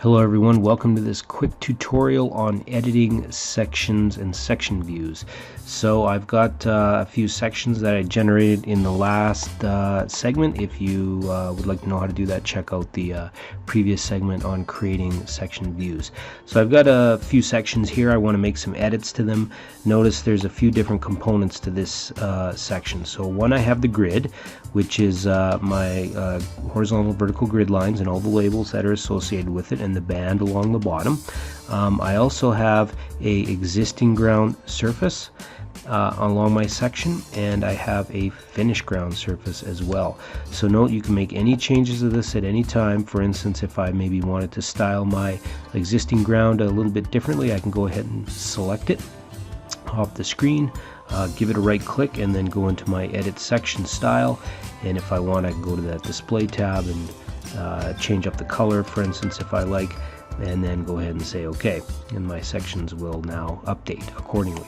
Hello everyone, welcome to this quick tutorial on editing sections and section views. So I've got a few sections that I generated in the last segment. If you would like to know how to do that, check out the previous segment on creating section views. So I've got a few sections here. I want to make some edits to them. Notice there's a few different components to this section. So one, I have the grid, which is my horizontal vertical grid lines and all the labels that are associated with it, and the band along the bottom. I also have a existing ground surface along my section, and I have a finished ground surface as well. So note, you can make any changes to this at any time. For instance, if I maybe wanted to style my existing ground a little bit differently, I can go ahead and select it off the screen, give it a right click, and then go into my edit section style. And if I want, I can go to that display tab and change up the color, for instance, if I like, and then go ahead and say OK, and my sections will now update accordingly.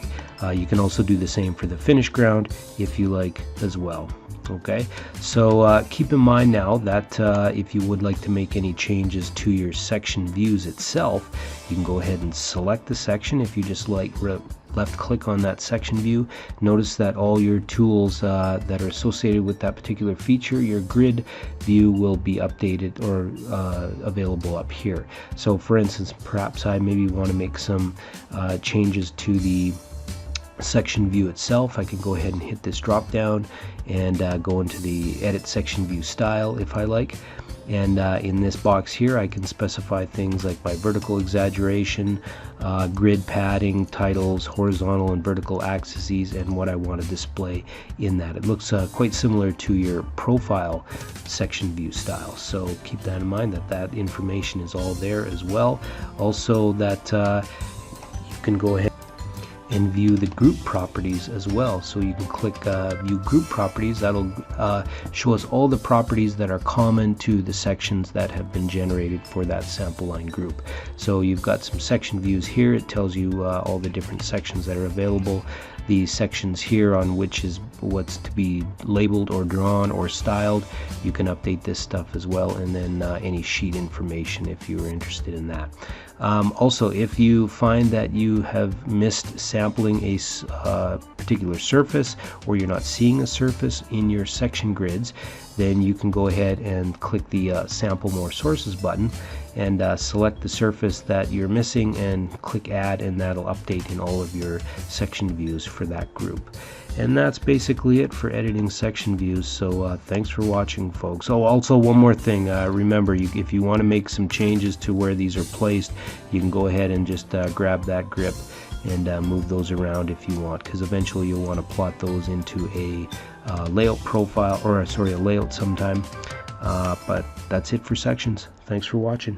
You can also do the same for the finished ground if you like as well. Okay, so keep in mind now that if you would like to make any changes to your section views itself, you can go ahead and select the section. If you just left click on that section view, notice that all your tools that are associated with that particular feature, your grid view, will be updated or available up here. So for instance, perhaps I maybe want to make some changes to the section view itself. I can go ahead and hit this drop down and go into the edit section view style if I like, and in this box here I can specify things like my vertical exaggeration, grid padding, titles, horizontal and vertical axes, and what I want to display in that. It looks quite similar to your profile section view style, so keep that in mind, that information is all there as well. Also, that you can go ahead and view the group properties as well. So you can click view group properties. That'll show us all the properties that are common to the sections that have been generated for that sample line group. So you've got some section views here. It tells you all the different sections that are available, the sections here on which is what's to be labeled or drawn or styled. You can update this stuff as well, and then any sheet information if you are interested in that. Also, if you find that you have missed sampling a particular surface, or you're not seeing a surface in your section grids, then you can go ahead and click the sample more sources button and select the surface that you're missing and click add, and that'll update in all of your section views for that group. And that's basically it for editing section views. So thanks for watching, folks. Oh, also one more thing, remember, if you want to make some changes to where these are placed, you can go ahead and just grab that grip and move those around if you want, because eventually you'll want to plot those into a layout profile, or sorry, a layout sometime. But that's it for sections. Thanks for watching.